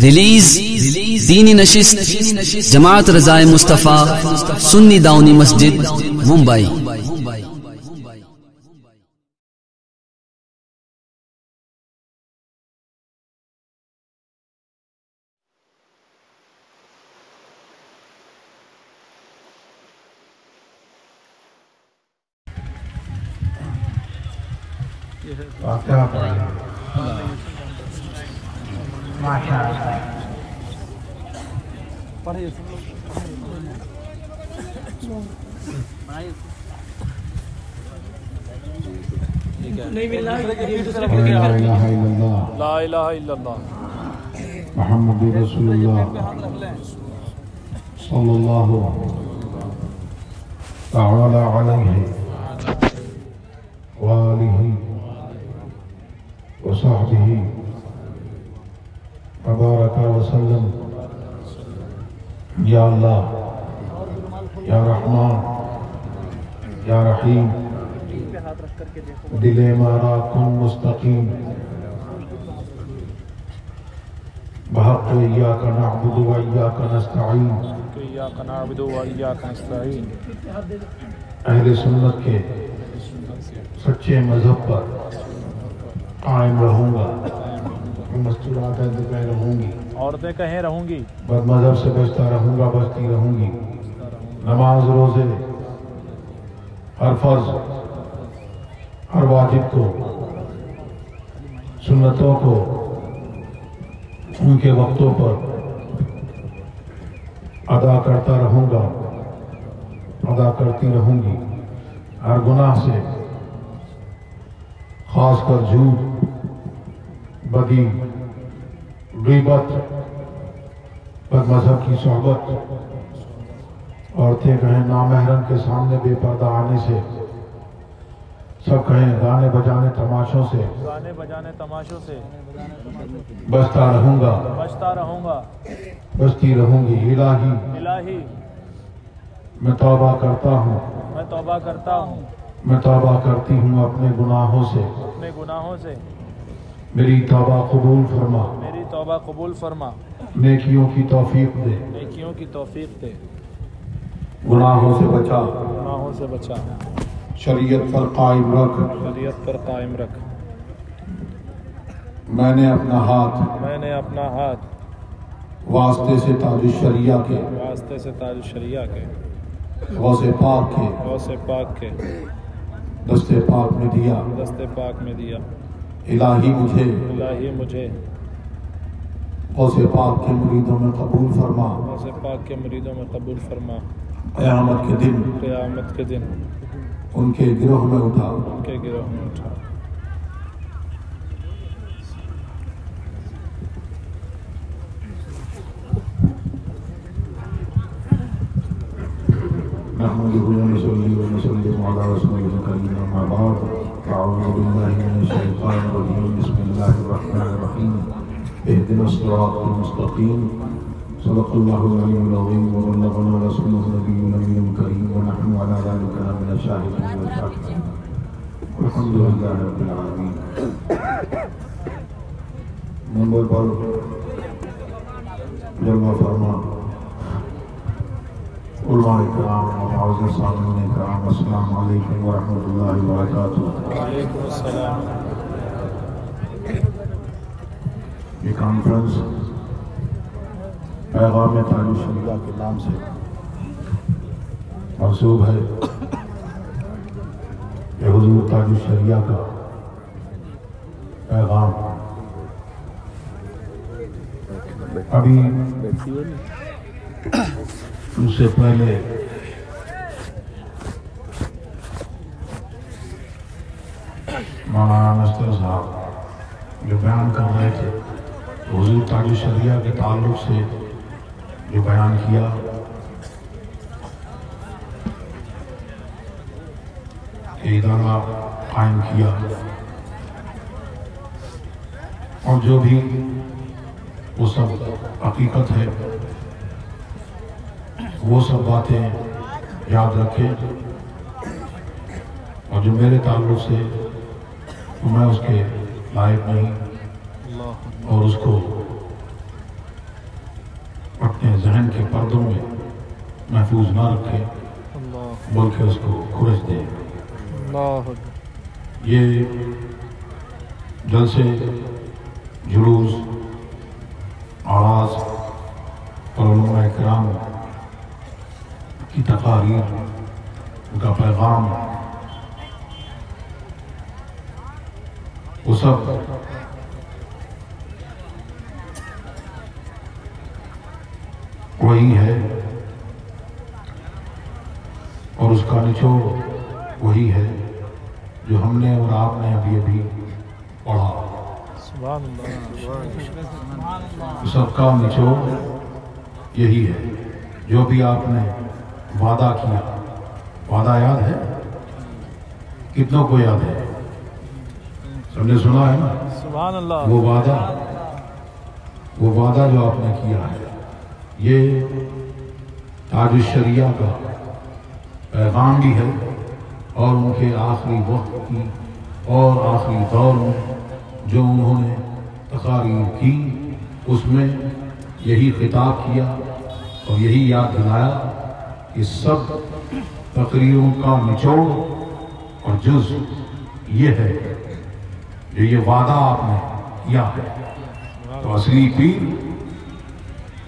Release دینی نشست جماعت رضائے مصطفیٰ سنی داؤنی مسجد ممبئی۔ لا الہ الا اللہ محمد رسول اللہ صلی اللہ تعالی علیہ وآلہ وصحبہ وبارک وسلم۔ یا اللہ، یا رحمان، یا رحیم، دل مارا کن مستقیم، بحق ایاک نعبد و ایاک نستعین۔ ایاک نعبد و ایاک نستعین۔ اہل سنت کے سچے مذہب پر قائم رہوں گا، مستورات کہہ رہوں گی، عورتیں کہیں رہوں گی، بد مذہب سے بچتا رہوں گا، بچتی رہوں گی۔ نماز، روزے، ہر فرض، ہر واجب کو، سنتوں کو ان کے وقتوں پر ادا کرتا رہوں گا، ادا کرتی رہوں گی۔ ہر گناہ سے، خاص کر جھوٹ، بدی، غیبت، بد مذہب کی صحبت، عورتیں کہیں نامحرم کے سامنے بے پردہ آنے سے، سب کہیں گانے بجانے تماشوں سے، گانے بجانے تماشوں سے بچتا رہوں گا، بچتا رہوں گا، بچتی رہوں گی۔ الہی، الہی میں توبہ کرتا ہوں، میں توبہ کرتا ہوں، میں توبہ کرتی ہوں اپنے گناہوں سے، اپنے گناہوں سے، میری توبہ قبول فرما، میری توبہ قبول فرما، نیکیوں کی توفیق دے، نیکیوں کی توفیق دے، گناہوں سے بچا، گناہوں سے بچا، شریعت پر قائم رکھ۔ شریعت پر قائم رکھ۔ میں نے اپنا ہاتھ میں نے اپنا ہاتھ واسطے سے تاج الشریعہ کے، واسطے سے تاج الشریعہ کے، غوث پاک کے غوث پاک کے دست پاک میں دیا۔ دست پاک میں دیا۔ الہی مجھے الہی مجھے غوث پاک کے مریدوں میں قبول فرما، غوث پاک کے مریدوں میں قبول فرما۔ قیامت کے دن قیامت کے دن ان کے گروہ میں اٹھا۔ ان کے گروہ میں اٹھا۔ نحمده ونصلي ونسلم على رسوله الكريم، أما بعد، أعوذ بالله من الشيطان الرجيم، بسم الله الرحمن الرحيم، اهدنا الصراط المستقيم، صدق الله العلي العظيم، وبلغنا رسوله النبي الأمين الكريم، ونحن على ذلك من الشاهدين والشاكرين، والحمد لله رب العالمين۔ نمبر پر جلوہ فرما علماء اکرام اور معزز سامعین اکرام، السلام علیکم ورحمۃ اللہ وبرکاتہ۔ وعلیکم السلام۔ یہ کانفرنس پیغام تاج الشریعہ کے نام سے منسوب ہے۔ یہ حضور تاج الشریعہ کا پیغام ابھی اس سے پہلے مولانا نصر صاحب جو بیان کر رہے تھے، حضور تاج الشریعہ کے تعلق سے جو بیان کیا، کہ ادارہ قائم کیا، اور جو بھی وہ سب حقیقت ہے، وہ سب باتیں یاد رکھے، اور جو میرے تعلق سے تو میں اس کے لائق نہیں، اور اس کو ذہن کے پردوں میں محفوظ نہ رکھے اللہ بلکہ اس کو کھرچ دے۔ اللہ یہ جلسے، جلوس، آواز اور علماء کرام کی تقاریر، ان کا پیغام، وہ سب وہی ہے اور اس کا نچوڑ وہی ہے جو ہم نے اور آپ نے ابھی پڑھا۔ سبحان اللہ سب کا نچوڑ یہی ہے جو بھی آپ نے وعدہ کیا۔ وعدہ یاد ہے؟ کتنوں کو یاد ہے؟ سب نے سنا ہے نا؟ سبحان اللہ وہ وعدہ جو آپ نے کیا ہے، یہ تاج الشریعہ کا پیغام بھی ہے اور ان کے آخری وقت کی اور آخری دور میں جو انہوں نے تقاریر کی، اس میں یہی خطاب کیا اور یہی یاد دلایا کہ سب تقریروں کا نچوڑ اور جز یہ ہے جو یہ وعدہ آپ نے کیا ہے۔ تو اصلی پیر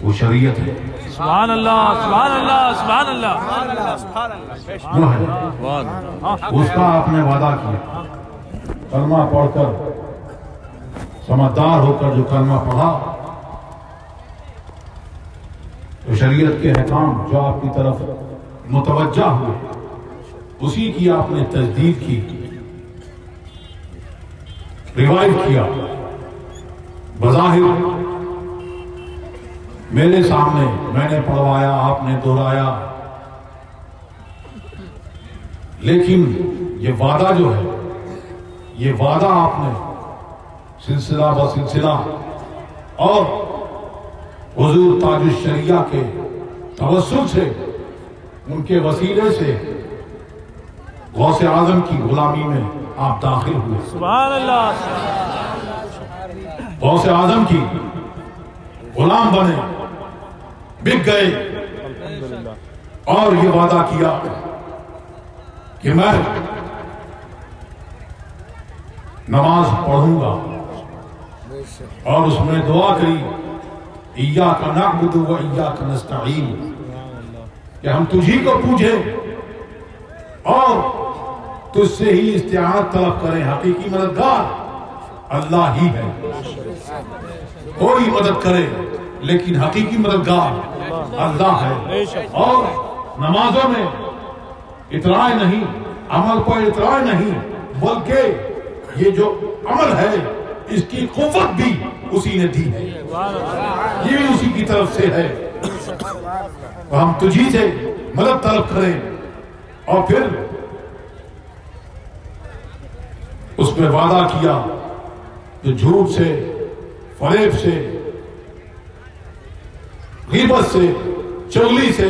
وہ شریعت ہے، سبحان اللہ سبحان اللہ سبحان اللہ وہ ہے، اس کا آپ نے وعدہ کیا۔ کلمہ پڑھ کر، سمجھدار ہو کر جو کلمہ پڑھا تو شریعت کے احکام جو آپ کی طرف متوجہ ہوئے اسی کی آپ نے تجدید کی، ریوائو کیا۔ بظاہر میرے سامنے میں نے پڑھوایا، آپ نے دہرایا، لیکن یہ وعدہ جو ہے، یہ وعدہ آپ نے سلسلہ بہ سلسلہ اور حضور تاج الشریعہ کے توسل سے، ان کے وسیلے سے غوث اعظم کی غلامی میں آپ داخل ہوئے۔ سبحان اللہ غوث اعظم کی غلام بنے، بک گئے الحمدللہ اور یہ وعدہ کیا کہ میں نماز پڑھوں گا، اور اس میں دعا کری ایاک نعبد و ایاک نستعین، کہ ہم تجھی کو پوجیں اور تجھ سے ہی استعانت طلب کریں۔ حقیقی مددگار اللہ ہی ہے، کوئی مدد کرے لیکن حقیقی مددگار اللہ ہے۔ اور نمازوں میں اطراع نہیں، عمل پر اطراع نہیں، بلکہ یہ جو عمل ہے اس کی قوت بھی اسی نے دی ہے، یہ بھی اسی کی طرف سے ہے۔ تو ہم تجھی سے مدد طلب کریں اور پھر اس میں وعدہ کیا کہ جھوٹ سے، فریب سے، غیبت سے، چغلی سے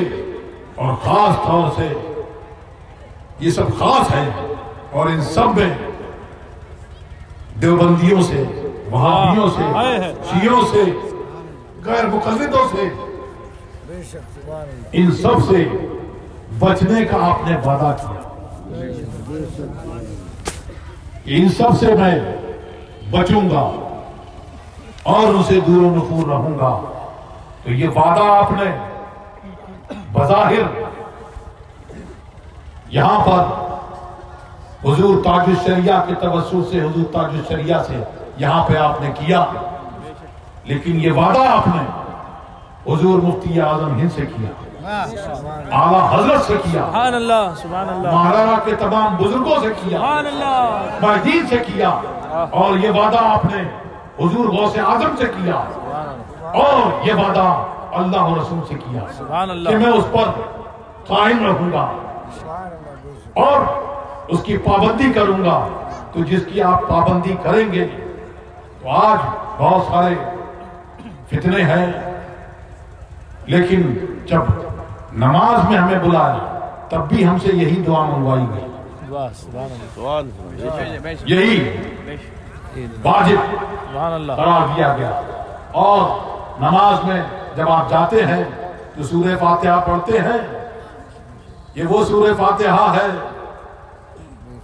اور خاص طور سے، یہ سب خاص ہے، اور ان سب میں دیوبندیوں سے، وہابیوں سے، شیعوں سے، غیر مقلدوں سے، ان سب سے بچنے کا آپ نے وعدہ کیا۔ ان سب سے میں بچوں گا اور ان سے دور و نفور رہوں گا۔ تو یہ وعدہ آپ نے بظاہر یہاں پر حضور تاج الشریعہ کے توسل سے، حضور تاج الشریعہ سے یہاں پہ آپ نے کیا، لیکن یہ وعدہ آپ نے حضور مفتی اعظم ہند سے کیا، اعلیٰ حضرت سے کیا، سبحان اللہ سبحان اللہ مہارانا کے تمام بزرگوں سے کیا، سبحان اللہ مہدین سے کیا، اور یہ وعدہ آپ نے حضور غوث اعظم سے کیا، اور یہ وعدہ اللہ و رسول سے کیا سبحان کہ اللہ میں اس پر قائم رہوں گا اور اس کی پابندی کروں گا۔ تو جس کی آپ پابندی کریں گے، تو آج بہت سارے فتنے ہیں، لیکن جب نماز میں ہمیں بلائے تب بھی ہم سے یہی دعا منگوائی گئی، واہ سبحان اللہ یہی واجب سبحان اللہ قرار دیا گیا۔ اور نماز میں جب آپ جاتے ہیں جو سورہ فاتحہ پڑھتے ہیں، یہ وہ سورہ فاتحہ ہے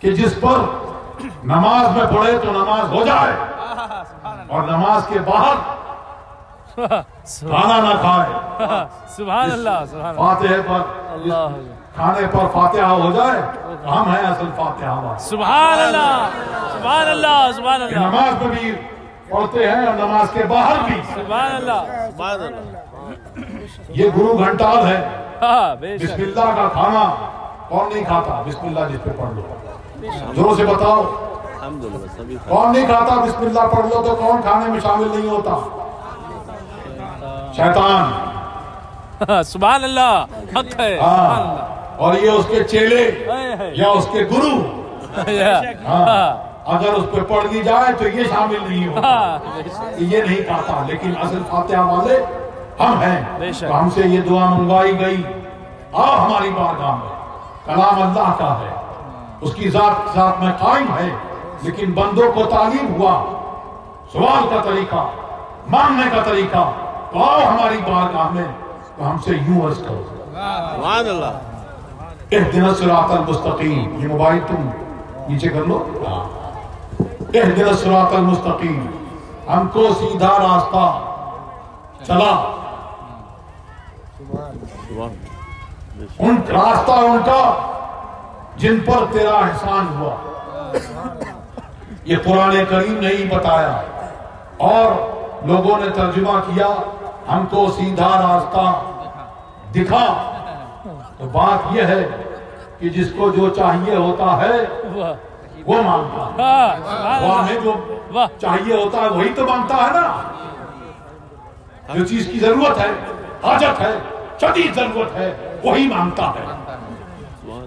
کہ جس پر نماز میں پڑھے تو نماز ہو جائے اور نماز کے باہر کھانا نہ کھائے۔ سبحان اللہ، سبحان اللہ، فاتحے پر اللہ، کھانے پر فاتحہ ہو جائے، ہم ہیں اصل فاتحہ والے۔ سبحان اللہ، سبحان اللہ، سبحان کہ اللہ، نماز میں بھی پڑھتے ہیں اور نماز کے باہر بھی۔ سبحان اللہ، سبحان اللہ۔ یہ گرو گھنٹال ہے۔ ہاں بے بسم شک، اللہ کا کھانا کون نہیں کھاتا؟ بسم اللہ جس پہ پڑھ لو، زوروں سے بتاؤ الحمدللہ سبھی کون نہیں کھاتا؟ بسم اللہ پڑھ لو تو کون کھانے میں شامل نہیں ہوتا؟ شیطان۔ سبحان اللہ، حق ہے، سبحان ہاں، اور یہ اس کے چیلے یا اس کے گرو، اللہ، ہاں، اگر اس پہ پڑھ دی جائے تو یہ شامل نہیں ہوتا، یہ نہیں کھاتا۔ لیکن اصل فاتحہ والے ہم ہیں۔ بے شک۔ تو ہم سے یہ دعا منگوائی گئی، آؤ ہماری بارگاہ میں، کلام اللہ کا ہے، اس کی ذات میں قائم ہے، لیکن بندوں کو تعلیم ہوا سوال کا طریقہ، مانگنے کا طریقہ، تو آؤ ہماری بارگاہ میں، تو ہم سے یوں عرض کرو، سبحان اللہ۔ اہدنا الصراط المستقیم۔ یہ موبائل تم نیچے کر لو، اہدنا الصراط المستقیم، ہم کو سیدھا راستہ چلا، ان راستہ ان کا جن پر تیرا احسان ہوا۔ یہ قرآن کریم نے ہی بتایا اور لوگوں نے ترجمہ کیا، ہم کو سیدھا راستہ دکھا۔ تو بات یہ ہے کہ جس کو جو چاہیے ہوتا ہے وہ مانگتا ہے، وہ ہمیں جو چاہیے ہوتا ہے وہی تو مانگتا ہے نا۔ جو چیز کی ضرورت ہے، حاجت ہے، شدید ضرورت ہے، وہی مانگتا ہے۔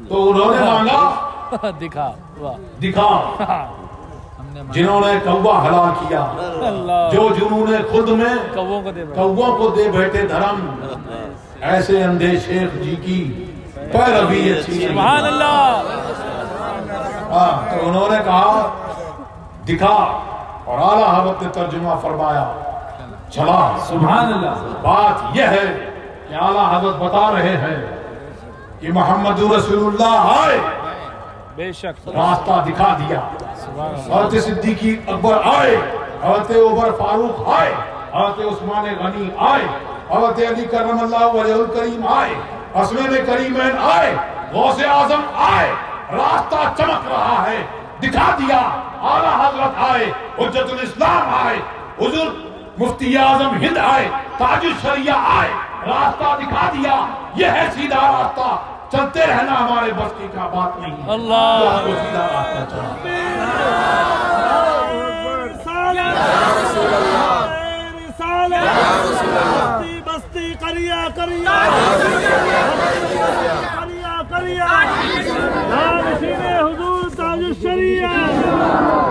تو انہوں نے مانگا، دکھا، دکھا۔ جنہوں نے کوا حلال کیا، جو جنہوں نے خود میں کووں کو دے بیٹھے دھرم، ایسے اندھے شیخ جی کی پیروی اچھی نہیں۔ سبحان اللہ، تو انہوں نے کہا دکھا، اور اعلیٰ حضرت نے ترجمہ فرمایا چلا۔ سبحان اللہ، بات یہ ہے کہ اعلیٰ حضرت بتا رہے ہیں کہ محمد رسول اللہ آئے، بے شک، راستہ دکھا دیا۔ حضرت صدیق اکبر آئے، حضرت عمر فاروق آئے، حضرت عثمان غنی آئے، حضرت علی کرم اللہ وجہ الکریم آئے، حسنین کریمین آئے، غوث اعظم آئے، راستہ چمک رہا ہے، دکھا دیا۔ اعلیٰ حضرت آئے، حجت الاسلام آئے، حضور مفتی اعظم ہند آئے، تاج الشریعہ آئے، راستہ دکھا دیا۔ یہ ہے سیدھا راستہ، چلتے رہنا ہمارے بس کی کا بات نہیں ہے۔ اللہ، آپ کو سیدھا راستہ چلا۔ بستی کریا کریا جانشین حضور تاج الشریعہ،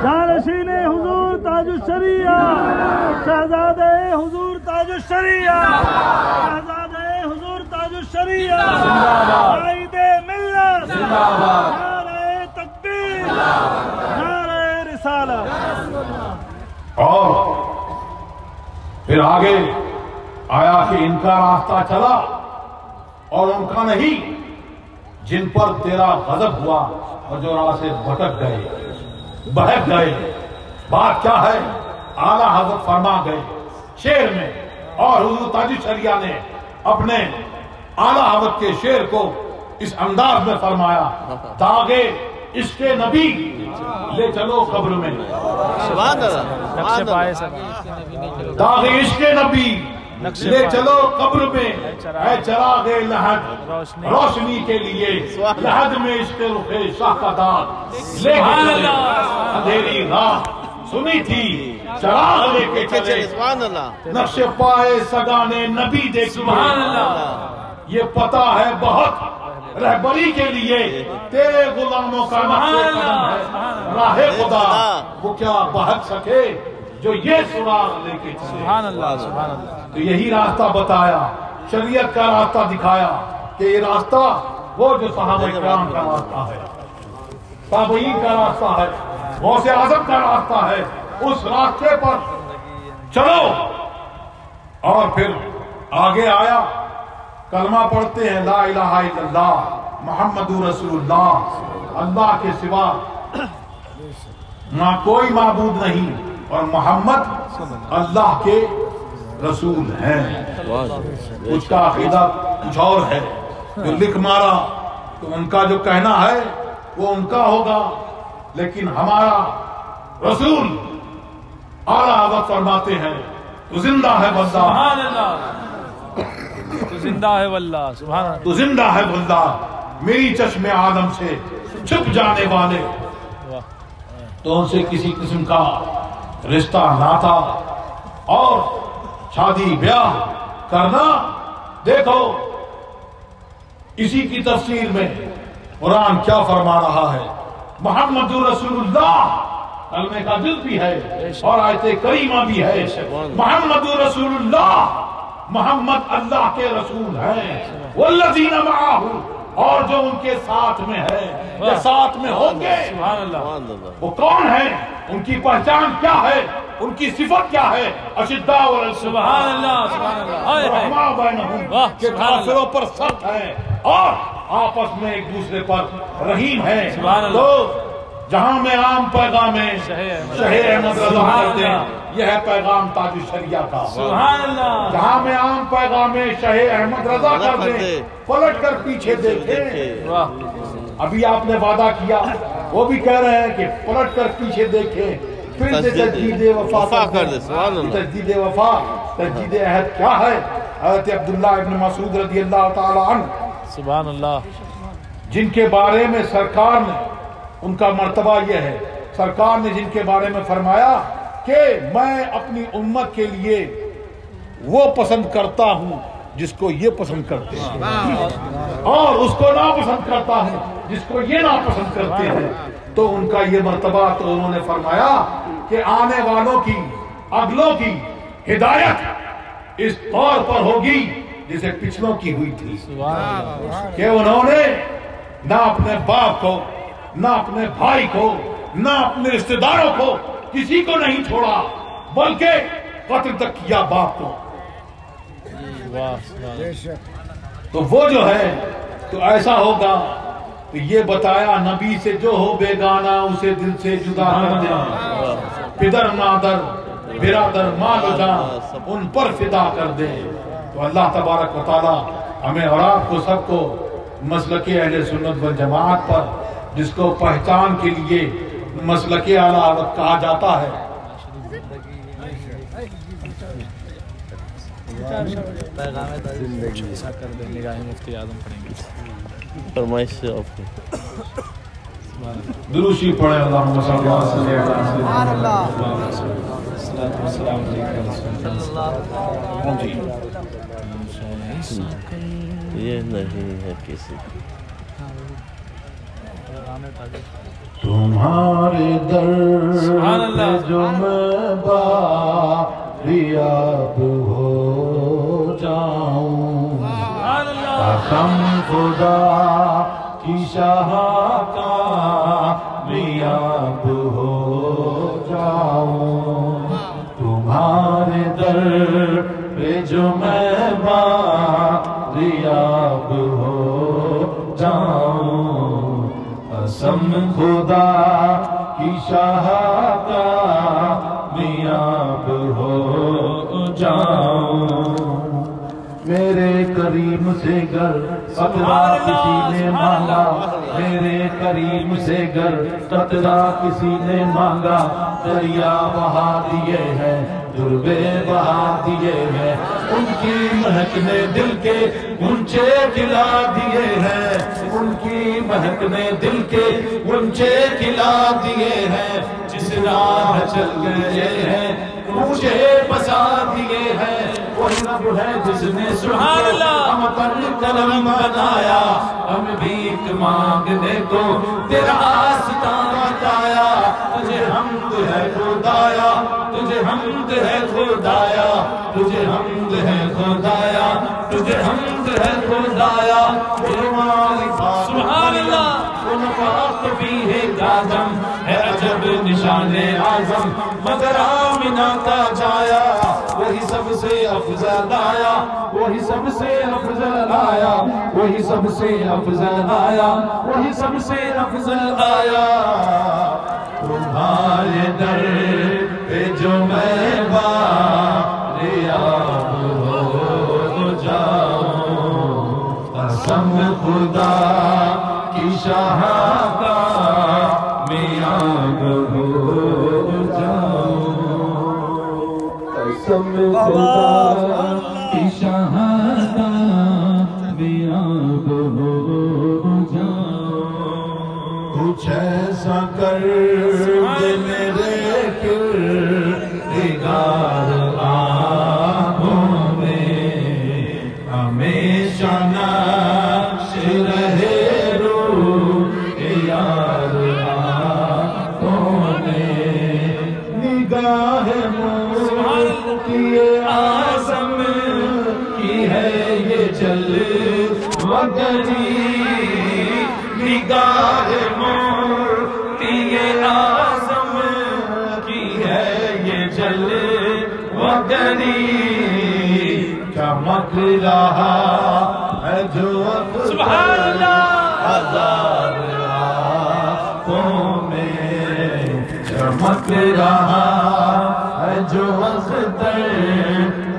جانشین حضور تاج الشریعہ، شہزادے حضور تاج الشریعہ، شہزادے حضور تاج الشریعہ، قائد ملت، نعرہ تکبیر، نعرہ رسالت۔ اور پھر آگے آیا کہ ان کا راستہ چلا اور ان کا نہیں، جن پر تیرا غضب ہوا اور جو راہ سے بھٹک گئے، بہک گئے۔ بات کیا ہے؟ اعلیٰ حضرت فرما گئے شعر میں، اور حضور تاج الشریعہ نے اپنے اعلیٰ حضرت کے شعر کو اس انداز میں فرمایا، داغے عشق نبی لے چلو قبر میں، سبحان اللہ۔ داغ عشق نبی لے چلو قبر میں، اے چراغ لحد روشنی کے لیے، لحد میں عشق رخ شاہ کا داغ لے کے چلے، اندھیری راہ سنی تھی چراغ لے کے چلے، سبحان اللہ۔ نقش پائے سگانے نبی دیکھیے، یہ پتہ ہے بہت رہبری کے لیے تیرے غلاموں کا نقش قدم ہے، راہ خدا وہ کیا بہک سکے جو یہ سراغ لے کے چلے۔ سبحان اللہ، سبحان اللہ۔ تو یہی راستہ بتایا، شریعت کا راستہ دکھایا کہ یہ راستہ وہ جو صحابہ کرام کا راستہ ہے، تابعین کا راستہ ہے، غوث اعظم کا راستہ ہے، اس راستے پر چلو۔ اور پھر آگے آیا کلمہ پڑھتے ہیں لا الہ الا اللہ محمد رسول اللہ، اللہ کے سوا نہ کوئی معبود نہیں، اور محمد اللہ کے رسول ہیں۔ کچھ کا عقیدہ کچھ اور ہے، جو لکھ مارا تو ان کا جو کہنا ہے وہ ان کا ہوگا، لیکن ہمارا رسول اعلیٰ حضرت فرماتے ہیں تو زندہ ہے واللہ، سبحان اللہ، تو زندہ ہے واللہ، سبحان اللہ، تو زندہ ہے واللہ، میری چشم عالم سے چھپ جانے والے، تو ان سے کسی قسم کا رشتہ ناتا اور شادی بیاہ کرنا، دیکھو اسی کی تفسیر میں قرآن کیا فرما رہا ہے، محمد رسول اللہ کلمے کا جز بھی ہے اور آیت کریمہ بھی ہے، محمد رسول اللہ، محمد اللہ کے رسول ہیں، والذین معاہ، اور جو ان کے ساتھ میں ہے یا ساتھ میں ہوں گے، سبحان اللہ، وہ کون ہیں، ان کی پہچان کیا ہے، ان کی صفت کیا ہے، اشداء سبحان اللہ، سبحان اللہ، رحماء بینہم، واہ، کہ سبحان اللہ، کافروں پر سخت ہے اور آپس میں ایک دوسرے پر رحیم ہے۔ سبحان اللہ۔ تو جہاں میں عام پیغام شہر احمد رضا کرتے ہیں، یہ ہے پیغام تاج الشریعہ کا، سبحان اللہ، جہاں میں عام پیغام شہر احمد رضا کر دیں، پلٹ کر پیچھے دیکھیں۔ واہ، ابھی آپ نے وعدہ کیا، وہ بھی کہہ رہے ہیں کہ پلٹ کر پیچھے دیکھیں، پھر سے تجدید وفا کر دیں۔ تجدید وفا، تجدید عہد کیا ہے؟ حضرت عبداللہ ابن مسعود رضی اللہ تعالی عنہ، سبحان اللہ، جن کے بارے میں سرکار نے، ان کا مرتبہ یہ ہے، سرکار نے جن کے بارے میں فرمایا کہ میں اپنی امت کے لیے وہ پسند کرتا ہوں جس کو یہ پسند کرتے ہیں، اور اس کو ناپسند کرتا ہوں جس کو یہ ناپسند کرتے ہیں۔ تو ان کا یہ مرتبہ، تو انہوں نے فرمایا کہ آنے والوں کی، اگلوں کی ہدایت اس طور پر ہوگی جسے پچھلوں کی ہوئی تھی، کہ انہوں نے نہ اپنے باپ کو، نہ اپنے بھائی کو، نہ اپنے رشتہ داروں کو، کسی کو نہیں چھوڑا، بلکہ قتل تک کیا باپ کو۔ تو وہ جو ہے تو ایسا ہوگا، تو یہ بتایا نبی سے جو ہو بیگانہ اسے دل سے جدا کر دیں، پدر مادر برادر مال و جان ان پر فدا کر دیں۔ تو اللہ تبارک و تعالی ہمیں اور آپ کو سب کو مسلک اہل سنت والجماعت پر، جس کو پہچان کے لیے مسلک اعلیٰ حضرت کہا جاتا ہے، مفتی اعظم پڑھیں گے، فرمائش سے آپ دروشی پڑھیں، اللہم صلی اللہ علیہ وسلم۔ یہ نہیں ہے کسی تمہارے در پہ جو میں باریاب ہو جاؤں، قسم خدا کی شاہ کامیاب ہو جاؤں، تمہارے در پہ جو میں باریاب ہو جاؤں، قسم خدا کی شاہ کامیاب ہو جاؤں، میرے کریم سے گر قطرہ کسی نے مانگا، میرے کریم سے گر قطرہ کسی نے مانگا، دریا بہا دیے ہیں، دربے بہا دیے ہیں، ان کی مہک نے دل کے گنچے کھلا دیے ہیں، ان کی مہک نے دل کے گنچے کھلا دیے ہیں، جس راہ چل گئے ہیں مجھے بسا دیے ہیں، وہی رب ہے جس نے سبحان اللہ ہم پر قلم بنایا، ہم بھیک مانگنے کو تیرا آستان بتایا، تجھے حمد ہے خدایا، تجھے حمد ہے خدایا، تجھے حمد ہے خدایا، تجھے حمد ہے خدایا، سبحان اللہ، ونفاق فیہ کاظم ہے عجب نشان اعظم، مگر آمنہ کا جایا وہ وہی سب سے افضل آیا، وہی سب سے افضل آیا، وہی سب سے افضل آیا، وہی سب سے افضل آیا۔ تمہارے در پہ جو میں باریاب ہو جاؤں، قسم خدا کی شاہ کا میاب ہو جاؤں، قسم خدا کی شاہ کا میاب ہو جاؤں۔ کچھ ایسا کر دے میرے کردگار آنکھوں میں، ہمیشہ نقش رہے روح یار آنکھوں میں، نگاہ مفتی اعظم کی ہے یہ جلوگری، نگاہ مفتی اعظم کی ہے یہ جلوگری، چمک رہا ہے جو سبحان اللہ ہزار آنکھوں میں، چمک رہا ہے جو اختر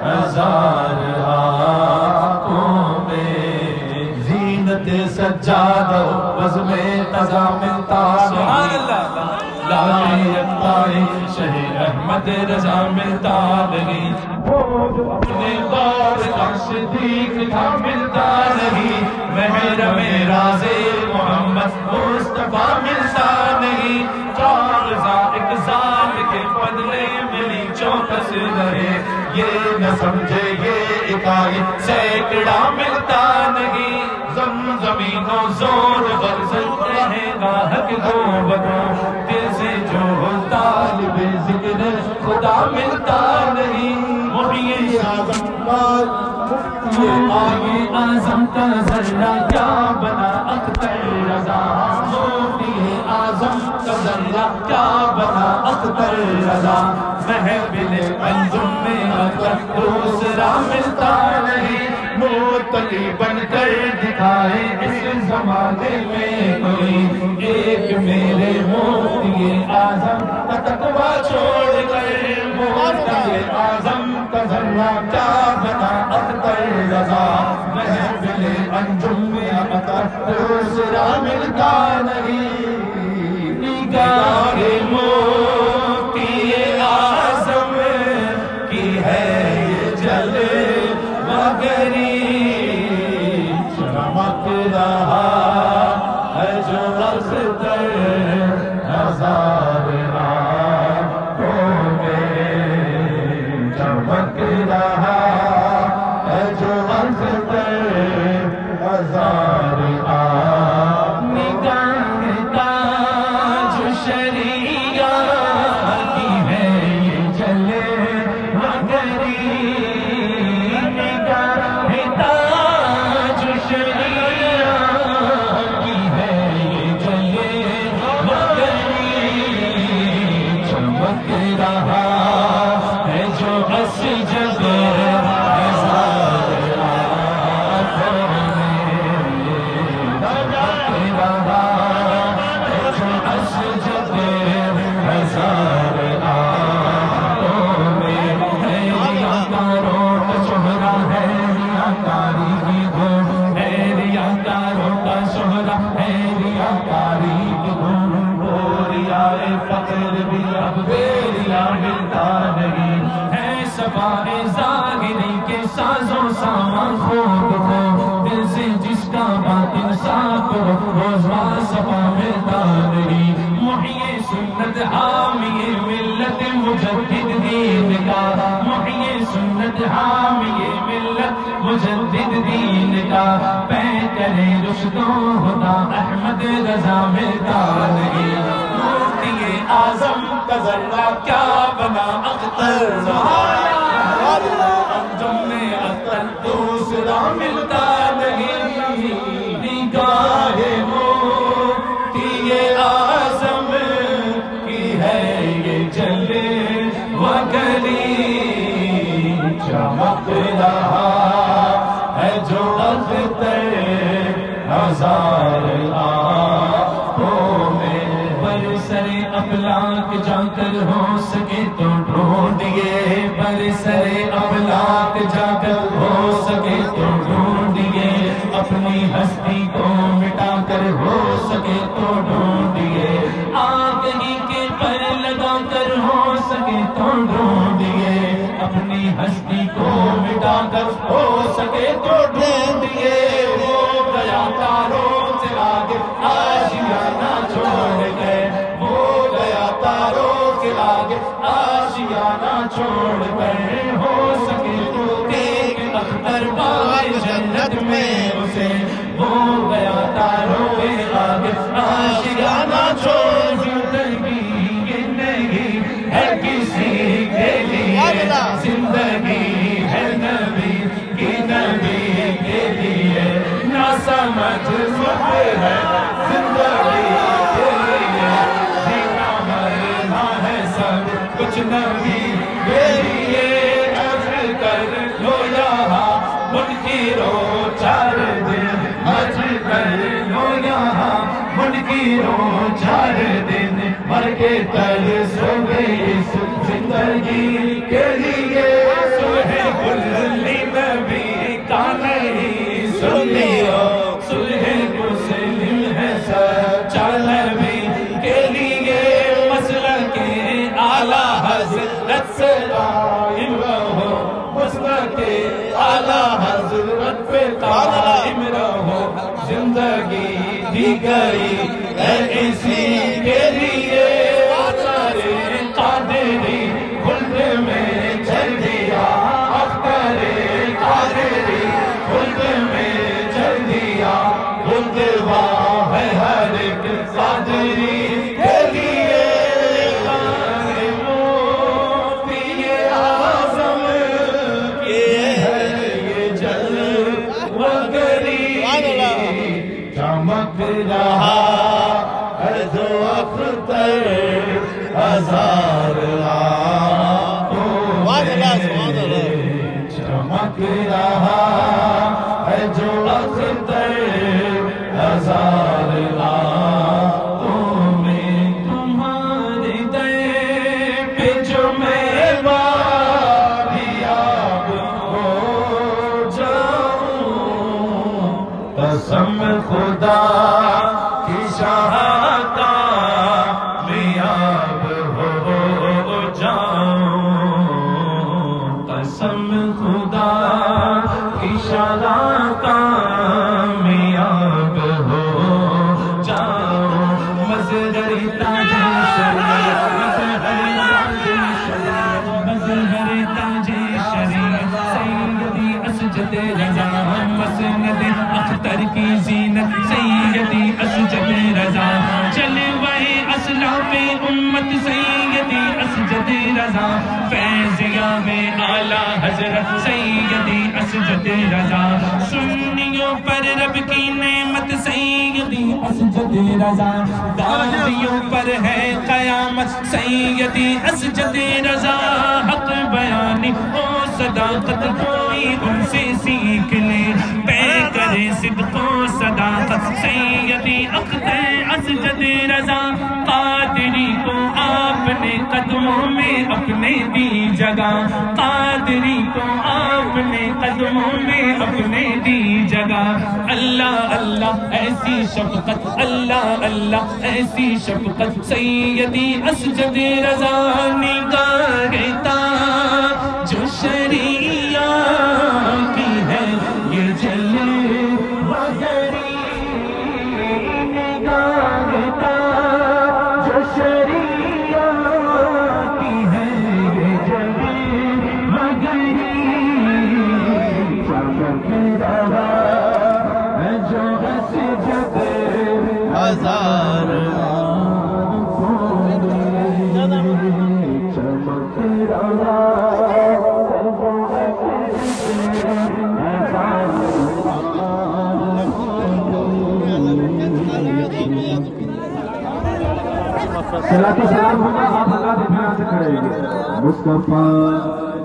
ہزار آنکھوں میں، زینت سجادہ بزم قضا ملتا نہیں، لائی اقتائی شہ احمد رضا ملتا نہیں، وہ جو اپنے دور کا صدیق تھا ملتا نہیں، محرم راز محمد مصطفیٰ ملتا نہیں، چار ایک ذات کے بدلے ملی چوکس رہے، یہ نہ سمجھے یہ اکائی سینکڑا ملتا نہیں، زمین و زور غرزل رہے گا حق کو بدو، دل سے جو طالب ذکر خدا ملتا نہیں، محیی اعظم آگے اعظم کا ذرہ کیا بنا اختر رضا، محیی اعظم کا ذرہ کیا بنا اختر رضا، محفل انجم میں اگر دوسرا ملتا نہیں، موتلی بن کر دکھائے اس زمانے میں کوئی ایک میرے موتی اعظم کا تقوی چھوڑ کر، موتی اعظم کا ذرہ کیا بنا اختر رضا، محفل انجم میں اگر دوسرا ملتا نہیں، نگاہ موتی اعظم کی ہے یہ جلوگری، چمک رہا ہے جو اختر ہزار آنکھوں میں، چمک رہا ہے جو اختر ہزار آنکھوں میں، نگاہ تاج شریعت کی ہے یہ جلوگری، نگاہ تاج شریعت کی ہے یہ جلوگری، چمک رہا ہے جو اسجد ہزار آنکھوں میں، چمک رہا ہے جو اسجد ہزار آنکھوں میں، ہے ریاکاروں کا شہرا، ہے ریاکاری کی دھوم، ہے ریاکاروں کا شہرا، ہے ریاکاری کی دھوم، وہ ریائے فقر بھی اب بے ریا ملتا نہیں، ہے صفائے ظاہری کے سازوں سامان خوب ہو، دل سے جس کا باطن صاف ہو روزہ صفا ملتا نہیں، محیی سنت حامی ملت مجدد دین کا، محیی سنت حامی ملت مجدد دین کا، پہ کرے رشد و ہدا احمد رضا ملتا نہیں، مفتی اعظم کا ذرہ کیا بنا اختر انجم میں اختر دوسرا ملتا نہیں، نگاہ مفتی اعظم کی ہے یہ جلوگری، ہزار آنکھوں میں برسر افلاک جا کر ہو سکے تو ڈھونڈیے برسر افلاک جا کر ہو سکے تو ڈھونڈیے اپنی ہستی کو مٹا کر ہو سکے تو ڈھونڈیے آگ ہی کے پر لگا کر ہو سکے تو ڈھونڈیے اپنی ہستی کو مٹا کر ہو سکے تو ڈھونڈیے وہ گیا تاروں سے آگے آشیانہ چھوڑ گئے وہ گیا تاروں کے آگے آشیانہ چھوڑ گئے ہو سکے تو ایک اختر پائے جنت میں اسے وہ گیا تاروں کے آگے آشیانہ چھوڑ زندگی یہ نہیں ہے کسی کے لیے زندگی ہے نبی کی نبی کے لیے نہ سمجھ سکتے ہے زندگی کے لیے جینا مرنا ہے سب کچھ نبی کے لیے عرض کر لو یہاں منکرو چار دن عرض کر لو یہاں منکرو چار دن مر کے ترسو گے اس زندگی کے لیے سلح کلی نبی کا نہیں سنیو سلح مسلم ہے سچا نبی کے لیے مسئلہ کے اعلیٰ حضرت سے قائم رہو مسئلہ کے اعلیٰ حضرت پہ قائم رہو زندگی دی گئی ہے اسی کے لیے قادری خلد میں چل دیا اختر قادری خلد میں چل دیا خلدوا ہے ہر ایک قادری کے لیے مفتی اعظم یہ ہے یہ جلوگری چمک رہا ہے جو اختر ہزار آنکھوں میں چمک رہا ہے جو اختر ہزار آنکھوں میں تمہارے در پہ جو میں باریاب ہو جاؤں قسم خدا کی شاہ کامیاب ہو جاؤ مظہر تاج شریعت مظہر تاج شریعت سیدی اسجد رضا مسند اختر کی زینت سیدی اسجد رضا جلوہ اسلاف امت سیدی اسجد رضا فیضیہ میں اعلیٰ حضرت سیدی اسجد رضا سنیوں پر رب کی نعمت سیدی اسجد رضا دادیوں پر ہے قیامت سیدی اسجد رضا حق بیانی او صداقت کوئی ان سے سیکھ لے بے کرے صدق و صداقت سیدی اختر اسجد رضا قادری کو آپ نے قدموں میں اپنے دی جگہ قادری کو آپ نے قدموں میں اپنے دی جگہ اللہ اللہ ایسی شفقت اللہ اللہ ایسی شفقت سیدی اسجد رضا نگاہتا جو شریعہ کی ہے یہ جلوگری نگاہتا جو شریعہ کی ہے یہ جلوگری چمک رہا ہے جو اسجد ہزار چمک رہا صلاۃ و سلام ہوگا آپ اللہ دیکھنا سے کھڑے گے مصطفیٰ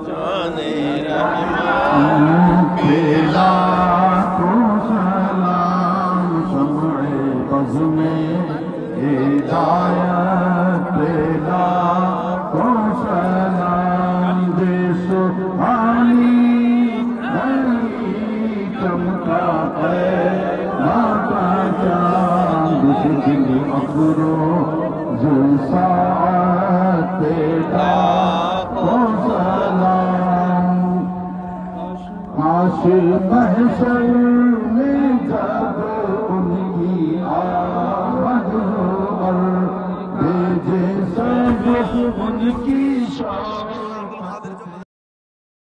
جانے رحمان پیلا کو سلام سلام دے سبحانی چمکا ہے ماتا چاند دل افرو زلساعت تیرا او سلام حاصل محشر